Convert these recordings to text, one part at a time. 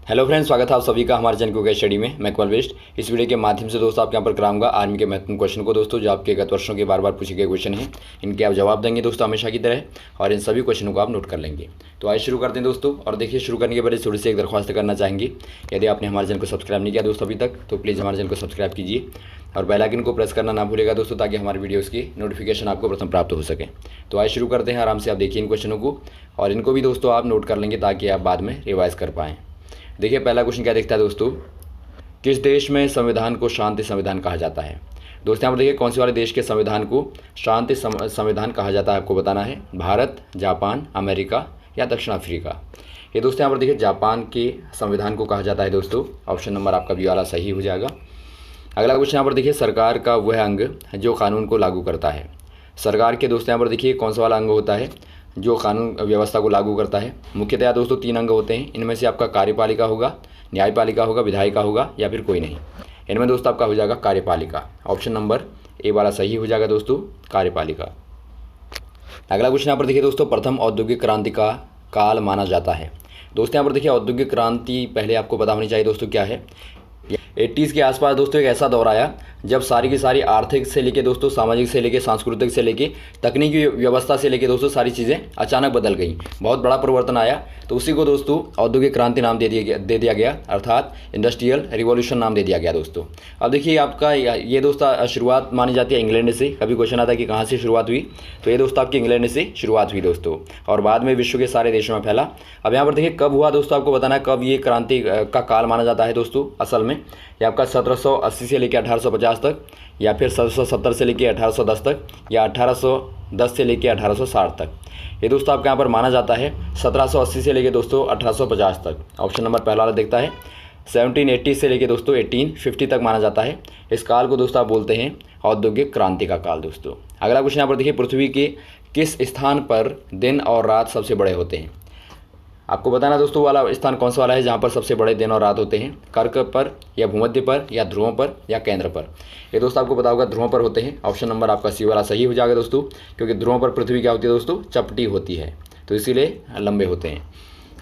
Hello friends, स्वागत है आप सभी का हमारे चैनल को स्टडी में। मैं कमल वेस्ट। इस वीडियो के माध्यम से दोस्तों आपके यहाँ पर कराऊंगा आर्मी के महत्वपूर्ण क्वेश्चन को दोस्तों, जो आपके गत वर्षों के बार बार पूछे गए क्वेश्चन हैं। इनके आप जवाब देंगे दोस्तों हमेशा की तरह, और इन सभी क्वेश्चनों को आप नोट कर लेंगे। तो आइए शुरू करते हैं दोस्तों। और देखिए, शुरू करने के पहले थोड़ी सी एक दरख्वास्त करना चाहेंगे। यदि आपने हमारे चैनल को सब्सक्राइब नहीं किया दोस्तों अभी तक, तो प्लीज़ हमारे चैनल को सब्सक्राइब कीजिए और बेल आइकन को प्रेस करना ना भूलेगा दोस्तों, ताकि हमारे वीडियोज़ की नोटिफिकेशन आपको प्रथम प्राप्त हो सके। तो आइए शुरू करते हैं। आराम से आप देखिए इन क्वेश्चनों को, और इनको भी दोस्तों आप नोट कर लेंगे ताकि आप बाद में रिवाइज कर पाएँ। देखिए, पहला क्वेश्चन क्या दिखता है दोस्तों, किस देश में संविधान को शांति संविधान कहा जाता है। दोस्तों यहाँ पर देखिए, कौन से वाले देश के संविधान को शांति संविधान कहा जाता है, आपको बताना है। भारत, जापान, अमेरिका या दक्षिण अफ्रीका। ये दोस्तों यहाँ पर देखिए, जापान के संविधान को कहा जाता है दोस्तों। ऑप्शन नंबर आपका बी वाला सही हो जाएगा। अगला क्वेश्चन यहाँ पर देखिए, सरकार का वह अंग जो कानून को लागू करता है। सरकार के दोस्तों यहाँ पर देखिए, कौन सा वाला अंग होता है जो कानून व्यवस्था को लागू करता है। मुख्यतः दोस्तों 3 अंग होते हैं। इनमें से आपका कार्यपालिका होगा, न्यायपालिका होगा, विधायिका होगा, या फिर कोई नहीं। इनमें दोस्तों आपका हो जाएगा कार्यपालिका। ऑप्शन नंबर ए वाला सही हो जाएगा दोस्तों, कार्यपालिका। अगला क्वेश्चन यहाँ पर देखिए दोस्तों, प्रथम औद्योगिक क्रांति का काल माना जाता है। दोस्तों यहाँ पर देखिए, औद्योगिक क्रांति पहले आपको पता होनी चाहिए दोस्तों क्या है। 80s के आसपास दोस्तों एक ऐसा दौर आया जब सारी की सारी आर्थिक से लेके दोस्तों, सामाजिक से लेके, सांस्कृतिक से लेके, तकनीकी व्यवस्था से लेके दोस्तों सारी चीज़ें अचानक बदल गई। बहुत बड़ा परिवर्तन आया। तो उसी को दोस्तों औद्योगिक क्रांति नाम दे दिया गया, अर्थात इंडस्ट्रियल रिवॉल्यूशन नाम दे दिया गया दोस्तों। अब देखिए, आपका ये दोस्तों शुरुआत मानी जाती है इंग्लैंड से। कभी क्वेश्चन आता है कि कहाँ से शुरुआत हुई, तो ये दोस्तों आपकी इंग्लैंड से शुरुआत हुई दोस्तों, और बाद में विश्व के सारे देशों में फैला। अब यहाँ पर देखिए, कब हुआ दोस्तों आपको बताना है, कब ये क्रांति का काल माना जाता है दोस्तों। असल में ये आपका 1780 से लेकर 1850 तक, या फिर 1770 से लेकर 1810 तक, या 1810 से लेकर 1860 तक। ये दोस्तों आपके यहाँ पर माना जाता है 1780 से लेकर दोस्तों 1850 तक। ऑप्शन नंबर पहला वाला देखता है 1780 से लेकर दोस्तों 1850 तक माना जाता है। इस काल को दोस्तों आप बोलते हैं औद्योगिक क्रांति का काल दोस्तों। अगला क्वेश्चन यहाँ पर देखिए, पृथ्वी के किस स्थान पर दिन और रात सबसे बड़े होते हैं। आपको बताना दोस्तों वाला स्थान कौन सा वाला है जहाँ पर सबसे बड़े दिन और रात होते हैं। कर्क पर, या भूमध्य पर, या ध्रुवों पर, या केंद्र पर। ये दोस्तों आपको पता होगा ध्रुवों पर होते हैं। ऑप्शन नंबर आपका सी वाला सही हो जाएगा दोस्तों, क्योंकि ध्रुवों पर पृथ्वी क्या होती है दोस्तों, चपटी होती है, तो इसीलिए लंबे होते हैं।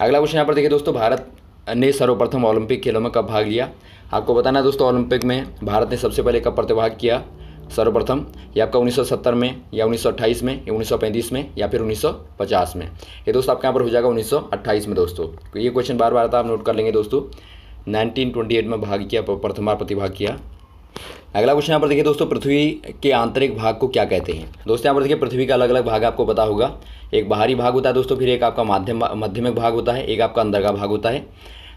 अगला क्वेश्चन यहाँ पर देखिए दोस्तों, भारत ने सर्वप्रथम ओलंपिक खेलों में कब भाग लिया। आपको बताना दोस्तों, ओलंपिक में भारत ने सबसे पहले कब प्रतिभाग किया सर्वप्रथम। ये आपका 1970 में, या 1928 में, या 1935 में, या फिर 1950 में। ये दोस्तों आपके यहाँ पर हो जाएगा 1928 में दोस्तों। तो ये क्वेश्चन बार बार आता है, आप नोट कर लेंगे दोस्तों। 1928 में भाग किया, प्रथम बार प्रतिभाग किया। अगला क्वेश्चन यहाँ पर देखिए दोस्तों, पृथ्वी के आंतरिक भाग को क्या कहते हैं। दोस्तों यहाँ पर देखिए, पृथ्वी का अलग अलग भाग आपको पता होगा। एक बाहरी भाग होता है दोस्तों, फिर एक आपका माध्यमिक भाग होता है, एक आपका अंदर का भाग होता है।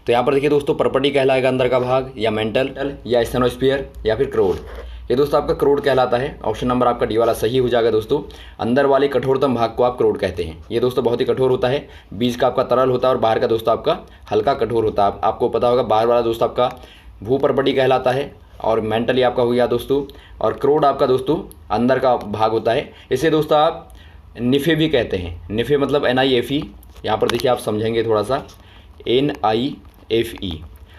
तो यहाँ पर देखिए दोस्तों, पर्पटी कहलाएगा अंदर का भाग, या मेंटल, या स्टेनोस्फीयर, या फिर क्रोड। ये दोस्तों आपका क्रोड कहलाता है। ऑप्शन नंबर आपका डी वाला सही हो जाएगा दोस्तों। अंदर वाले कठोरतम भाग को आप क्रोड कहते हैं। ये दोस्तों बहुत ही कठोर होता है। बीच का आपका तरल होता है, और बाहर का दोस्तों आपका हल्का कठोर होता है। आपको पता होगा, बाहर वाला दोस्तों आपका भूपर्पटी कहलाता है, और मेंटली आपका हो गया दोस्तों, और क्रोड आपका दोस्तों अंदर का भाग होता है। इसे दोस्तों आप निफे भी कहते हैं। निफे मतलब NIFE। यहाँ पर देखिए आप समझेंगे थोड़ा सा, NIFE।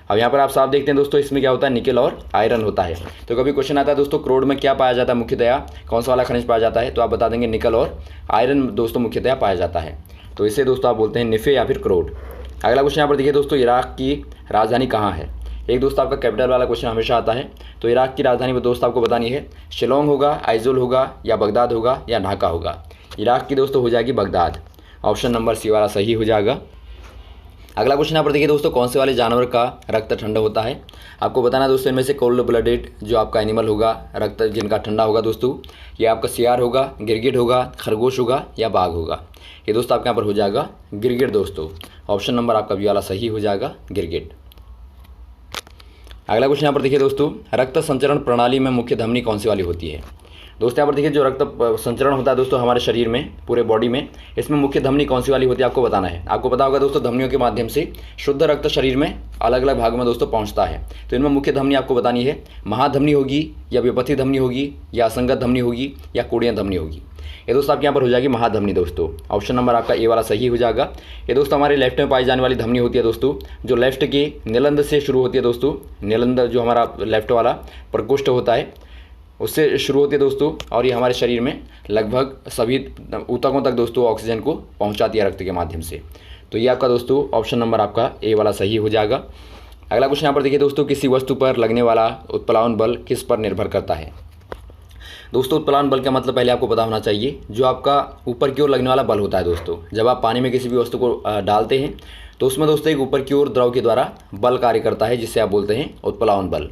अब यहाँ पर आप साफ देखते हैं दोस्तों, इसमें क्या होता है, निकल और आयरन होता है। तो कभी क्वेश्चन आता है दोस्तों, क्रोड में क्या पाया जाता है मुख्यतया, कौन सा वाला खनिज पाया जाता है, तो आप बता देंगे निकल और आयरन दोस्तों मुख्यतया पाया जाता है। तो इसे दोस्तों आप बोलते हैं निफे या फिर क्रोड। अगला क्वेश्चन यहाँ पर देखिए दोस्तों, इराक की राजधानी कहाँ है। एक दोस्तों आपका कैपिटल वाला क्वेश्चन हमेशा आता है। तो इराक की राजधानी में दोस्तों आपको बतानी है, शिलोंग होगा, आइजोल होगा, या बगदाद होगा, या ढाका होगा। इराक की दोस्तों हो जाएगी बगदाद। ऑप्शन नंबर सी वाला सही हो जाएगा। अगला क्वेश्चन यहाँ पर देखिए दोस्तों, कौन से वाले जानवर का रक्त ठंडा होता है। आपको बताना दोस्तों, इनमें से कोल्ड ब्लडेड जो आपका एनिमल होगा, रक्त जिनका ठंडा होगा दोस्तों, ये आपका सियार होगा, गिरगिट होगा, खरगोश होगा, या बाघ होगा। ये दोस्तों आपके यहाँ पर हो जाएगा गिरगिट दोस्तों। ऑप्शन नंबर आपका बी वाला सही हो जाएगा, गिरगिट। अगला क्वेश्चन यहाँ पर देखिए दोस्तों, रक्त संचरण प्रणाली में मुख्य धमनी कौन सी वाली होती है। दोस्तों यहाँ पर देखिए, जो रक्त संचरण होता है दोस्तों हमारे शरीर में, पूरे बॉडी में, इसमें मुख्य धमनी कौन सी वाली होती है आपको बताना है। आपको पता होगा दोस्तों, धमनियों के माध्यम से शुद्ध रक्त शरीर में अलग अलग भागों में दोस्तों पहुंचता है। तो इनमें मुख्य धमनी आपको बतानी है, महाधमनी होगी, या विपथी धमनी होगी, या असंगत धमनी होगी, या कोणीय धमनी होगी। ये दोस्तों आपके यहाँ पर हो जाएगी महाधमनी दोस्तों। ऑप्शन नंबर आपका ए वाला सही हो जाएगा। ये दोस्तों हमारे लेफ्ट में पाई जाने वाली धमनी होती है दोस्तों, जो लेफ्ट के निलंद से शुरू होती है दोस्तों। निलंद जो हमारा लेफ्ट वाला प्रकोष्ठ होता है, उससे शुरू होती है दोस्तों, और ये हमारे शरीर में लगभग सभी ऊतकों तक दोस्तों ऑक्सीजन को पहुंचाती है रक्त के माध्यम से। तो ये आपका दोस्तों ऑप्शन नंबर आपका ए वाला सही हो जाएगा। अगला क्वेश्चन यहाँ पर देखिए दोस्तों, किसी वस्तु पर लगने वाला उत्प्लावन बल किस पर निर्भर करता है। दोस्तों उत्प्लावन बल का मतलब पहले आपको पता होना चाहिए, जो आपका ऊपर की ओर लगने वाला बल होता है दोस्तों। जब आप पानी में किसी भी वस्तु को डालते हैं तो उसमें दोस्तों एक ऊपर की ओर द्रव के द्वारा बल कार्य करता है, जिससे आप बोलते हैं उत्प्लावन बल।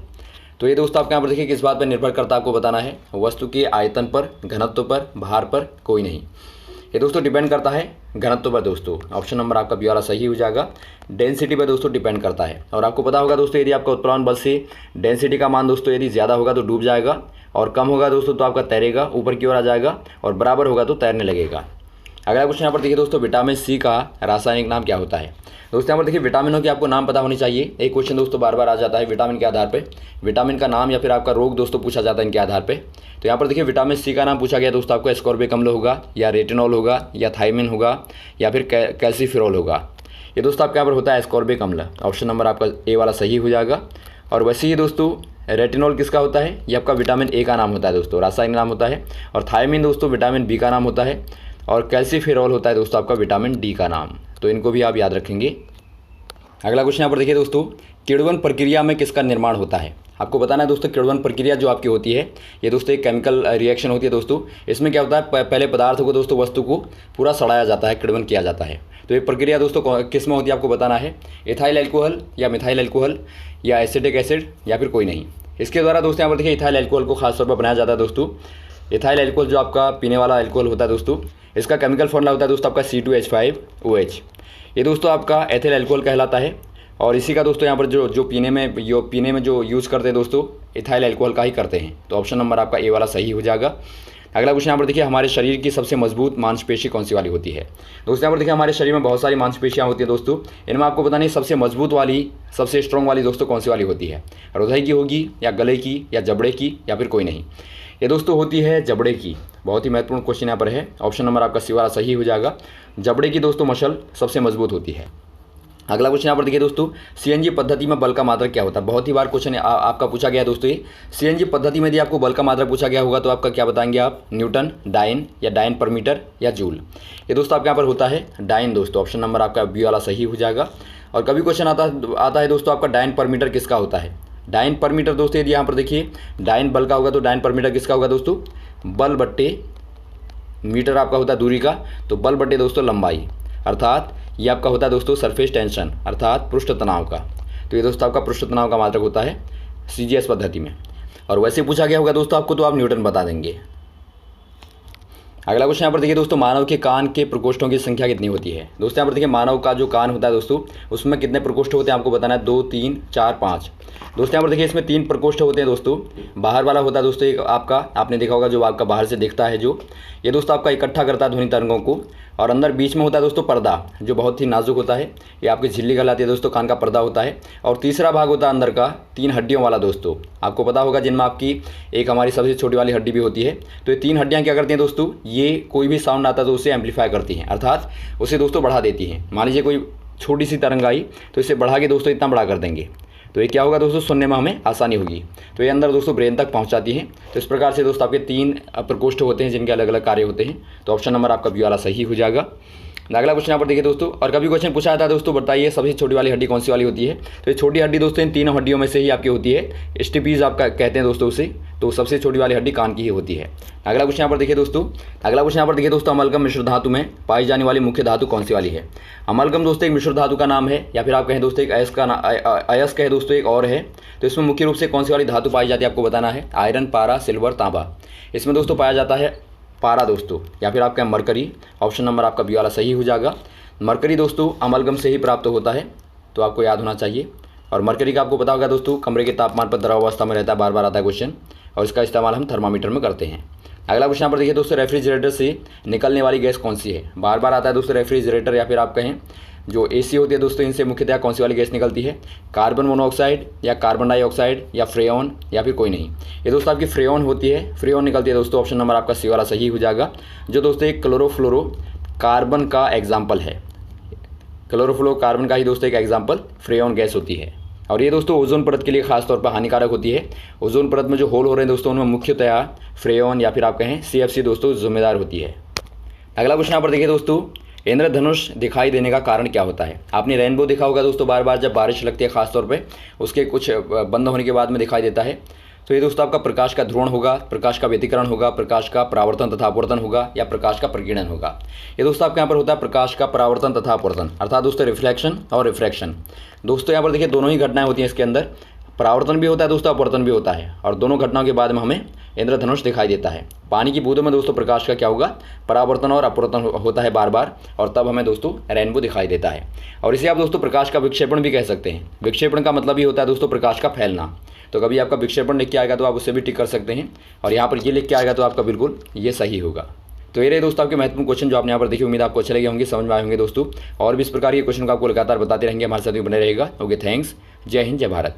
तो ये दोस्तों आपके यहाँ पर देखिए किस बात पर निर्भर करता है आपको बताना है, वस्तु के आयतन पर, घनत्व पर, भार पर, कोई नहीं। ये दोस्तों डिपेंड करता है घनत्व पर दोस्तों। ऑप्शन नंबर आपका बी वाला सही हो जाएगा। डेंसिटी पर दोस्तों डिपेंड करता है। और आपको पता होगा दोस्तों, यदि आपका उत्प्लावन बल से डेंसिटी का मान दोस्तों यदि ज़्यादा होगा तो डूब जाएगा, और कम होगा दोस्तों तो आपका तैरेगा, ऊपर की ओर आ जाएगा, और बराबर होगा तो तैरने लगेगा। अगला क्वेश्चन यहाँ पर देखिए दोस्तों, विटामिन सी का रासायनिक नाम क्या होता है। दोस्तों यहाँ पर देखिए विटामिनों के आपको नाम पता होनी चाहिए। एक क्वेश्चन दोस्तों बार बार आ जाता है विटामिन के आधार पे, विटामिन का नाम या फिर आपका रोग दोस्तों पूछा जाता है इनके आधार पे। तो यहाँ पर देखिए विटामिन सी का नाम पूछा गया दोस्तों, आपको एस्कॉर्बिक अम्ल होगा, या रेटिनॉल होगा, या थायमिन होगा, या फिर कैल्सीफेरॉल होगा। ये दोस्तों आपके यहाँ पर होता है एस्कॉर्बिक अम्ल। ऑप्शन नंबर आपका ए वाला सही हो जाएगा। और वैसे ही दोस्तों रेटिनॉल किसका होता है, ये आपका विटामिन ए का नाम होता है दोस्तों, रासायनिक नाम होता है। और थायमिन दोस्तों विटामिन बी का नाम होता है। और कैल्सीफेरॉल होता है दोस्तों आपका विटामिन डी का नाम। तो इनको भी आप याद रखेंगे। अगला क्वेश्चन यहाँ पर देखिए दोस्तों, किण्वन प्रक्रिया में किसका निर्माण होता है। आपको बताना है दोस्तों, किण्वन प्रक्रिया जो आपकी होती है ये दोस्तों एक केमिकल रिएक्शन होती है दोस्तों। इसमें क्या होता है, पहले पदार्थ को दोस्तों, वस्तु को पूरा सड़ाया जाता है, किण्वन किया जाता है। तो ये प्रक्रिया दोस्तों किस में होती है आपको बताना है, इथाइल एल्कोहल, या मिथाइल एल्कोहल, या एसिटिक एसिड, या फिर कोई नहीं। इसके द्वारा दोस्तों यहाँ पर देखिए इथाइल एल्कोहल को खासतौर पर बनाया जाता है दोस्तों। इथाइल एल्कोहल जो आपका पीने वाला एल्कोहल होता है दोस्तों, इसका केमिकल फॉर्मूला होता है दोस्तों आपका C2H5OH। ये दोस्तों आपका एथिल एल्कोहल कहलाता है। और इसी का दोस्तों यहाँ पर जो पीने में जो यूज़ करते हैं दोस्तों, इथाइल एल्कोहल का ही करते हैं। तो ऑप्शन नंबर आपका ए वाला सही हो जाएगा। अगला क्वेश्चन यहाँ पर देखिए, हमारे शरीर की सबसे मजबूत मांसपेशी कौन सी वाली होती है। दोस्तों यहाँ पर देखिए हमारे शरीर में बहुत सारी मांसपेशियाँ होती है दोस्तों, इनमें आपको पता नहीं सबसे मजबूत वाली, सबसे स्ट्रॉन्ग वाली दोस्तों कौन सी वाली होती है। हृदय की होगी, या गले की, या जबड़े की, या फिर कोई नहीं। ये दोस्तों होती है जबड़े की। बहुत ही महत्वपूर्ण क्वेश्चन यहाँ पर है। ऑप्शन नंबर आपका सी वाला सही हो जाएगा। जबड़े की दोस्तों मसल सबसे मजबूत होती है। अगला क्वेश्चन यहाँ पर देखिए दोस्तों, सीएनजी पद्धति में बल का मात्रक क्या होता है। बहुत ही बार क्वेश्चन आपका पूछा गया है दोस्तों ये। सीएनजी पद्धति में यदि आपको बल का मात्रक पूछा गया होगा तो आपका क्या बताएंगे आप, न्यूटन, डाइन, या डाइन पर मीटर, या जूल। ये दोस्तों आपके यहाँ पर होता है डाइन दोस्तों। ऑप्शन नंबर आपका बी वाला सही हो जाएगा। और कभी क्वेश्चन आता है दोस्तों आपका डाइन पर मीटर किसका होता है। डाइन पर मीटर दोस्तों यदि यहाँ पर देखिए डाइन बल का होगा तो डाइन पर मीटर किसका होगा दोस्तों, बल बट्टे मीटर आपका होता है दूरी का, तो बल बट्टे दोस्तों लंबाई, अर्थात ये आपका होता है दोस्तों सरफेस टेंशन, अर्थात पृष्ठ तनाव का। तो ये दोस्तों आपका पृष्ठ तनाव का मात्रक होता है सीजीएस पद्धति में। और वैसे पूछा गया होगा दोस्तों आपको तो आप न्यूटन बता देंगे। अगला क्वेश्चन यहाँ पर देखिए दोस्तों, मानव के कान के प्रकोष्ठों की संख्या कितनी होती है। दोस्तों यहाँ पर देखिए मानव का जो कान होता है दोस्तों, उसमें कितने प्रकोष्ठ होते हैं आपको बताना है, 2, 3, 4, 5। दोस्तों यहाँ पर देखिए इसमें 3 प्रकोष्ठ होते हैं दोस्तों। बाहर वाला होता है दोस्तों एक आपका, आपने देखा होगा जो आपका बाहर से दिखता है, जो ये दोस्तों आपका इकट्ठा करता है ध्वनि तरंगों को। और अंदर बीच में होता है दोस्तों पर्दा, जो बहुत ही नाजुक होता है, ये आपकी झिल्ली कहलाती है दोस्तों, कान का पर्दा होता है। और तीसरा भाग होता है अंदर का 3 हड्डियों वाला दोस्तों, आपको पता होगा, जिनमें आपकी एक हमारी सबसे छोटी वाली हड्डी भी होती है। तो ये 3 हड्डियाँ क्या करती हैं दोस्तों, ये कोई भी साउंड आता है तो उसे एम्पलीफाई करती हैं, अर्थात उसे दोस्तों बढ़ा देती हैं। मान लीजिए कोई छोटी सी तरंग आई तो इसे बढ़ा के दोस्तों इतना बड़ा कर देंगे, तो ये क्या होगा दोस्तों, सुनने में हमें आसानी होगी। तो ये अंदर दोस्तों ब्रेन तक पहुंचाती हैं। तो इस प्रकार से दोस्तों आपके 3 प्रकोष्ठ होते हैं जिनके अलग अलग कार्य होते हैं। तो ऑप्शन नंबर आपका बी वाला सही हो जाएगा। अगला क्वेश्चन यहाँ पर देखिए दोस्तों, और कभी क्वेश्चन पूछा जाता है दोस्तों, बताइए सबसे छोटी वाली हड्डी कौन सी वाली होती है। तो ये छोटी हड्डी दोस्तों इन 3 हड्डियों में से ही आपकी होती है, स्टिपीज आपका कहते हैं दोस्तों उसे। तो सबसे छोटी वाली हड्डी कान की ही होती है। अगला क्वेश्चन यहाँ पर देखिए दोस्तों, अमलगम मिश्र धातु में पाई जाने वाली मुख्य धातु कौन सी वाली है। अमलगम दोस्तों एक मिश्र धातु का नाम है, या फिर आप कहें दोस्तों एक अयस्क है दोस्तों, एक और है। तो इसमें मुख्य रूप से कौन सी वाली धातु पाई जाती है आपको बताना है, आयरन, पारा, सिल्वर, तांबा। इसमें दोस्तों पाया जाता है पारा दोस्तों, या फिर आप कहें मरकरी। ऑप्शन नंबर आपका बी वाला सही हो जाएगा। मरकरी दोस्तों अमलगम से ही प्राप्त होता है, तो आपको याद होना चाहिए। और मरकरी का आपको पता होगा दोस्तों, कमरे के तापमान पर द्रवावस्था में रहता है, बार बार आता है क्वेश्चन, और इसका इस्तेमाल हम थर्मामीटर में करते हैं। अगला क्वेश्चन यहाँ पर देखिए दोस्तों, रेफ्रिजरेटर से निकलने वाली गैस कौन सी है। बार बार आता है दोस्तों रेफ्रिजरेटर, या फिर आप कहें जो एसी होती है दोस्तों, इनसे मुख्यतः कौन सी वाली गैस निकलती है, कार्बन मोनोऑक्साइड, या कार्बन डाइऑक्साइड, या फ्रेऑन, या फिर कोई नहीं। ये दोस्तों आपकी फ्रेऑन होती है, फ्रेऑन निकलती है दोस्तों। ऑप्शन नंबर आपका सी वाला सही हो जाएगा, जो दोस्तों एक क्लोरोफ्लोरो कार्बन का एग्जाम्पल है। क्लोरोफ्लोरो कार्बन का ही दोस्तों एक एग्जाम्पल फ्रेऑन गैस होती है। और ये दोस्तों ओजोन परत के लिए खासतौर पर हानिकारक होती है। ओजोन परत में जो होल हो रहे हैं दोस्तों, उनमें मुख्यतया फ्रेऑन, या फिर आप कहें CFC दोस्तों जिम्मेदार होती है। अगला क्वेश्चन यहाँ पर देखिए दोस्तों, इंद्रधनुष दिखाई देने का कारण क्या होता है? आपने रेनबो देखा होगा दोस्तों, बार बार जब बारिश लगती है खास तौर पे, उसके कुछ बंद होने के बाद में दिखाई देता है। तो ये दोस्तों आपका प्रकाश का ध्रुवण होगा, प्रकाश का व्यतिकरण होगा, प्रकाश का परावर्तन तथा अपवर्तन होगा, या प्रकाश का प्रकीर्णन होगा। ये दोस्तों आपके यहाँ पर होता है प्रकाश का परावर्तन तथा अपवर्तन, अर्थात दोस्तों रिफ्लेक्शन और रिफ्रैक्शन। दोस्तों यहाँ पर देखिए दोनों ही घटनाएं होती हैं इसके अंदर, परावर्तन भी होता है दोस्तों, अपवर्तन भी होता है, और दोनों घटनाओं के बाद में हमें इंद्रधनुष दिखाई देता है। पानी की बूंदों में दोस्तों प्रकाश का क्या होगा, परावर्तन और अपवर्तन होता है बार बार, और तब हमें दोस्तों रेनबो दिखाई देता है। और इसे आप दोस्तों प्रकाश का विक्षेपण भी कह सकते हैं। विक्षेपण का मतलब ही होता है दोस्तों प्रकाश का फैलना। तो कभी आपका विक्षेपण लिख के आएगा तो आप उससे भी टिक कर सकते हैं, और यहाँ पर ये लिख के आएगा तो आपका बिल्कुल ये सही होगा। तो ये रहे दोस्तों आपके महत्वपूर्ण क्वेश्चन जो आपने यहाँ पर देखे। उम्मीद आपको अच्छे लगे होंगे, समझ में आए होंगे दोस्तों। और भी इस प्रकार के क्वेश्चन को आपको लगातार बताते रहेंगे, हमारे साथ भी बने रहेगा। Okay, thanks. जय हिंद, जय भारत।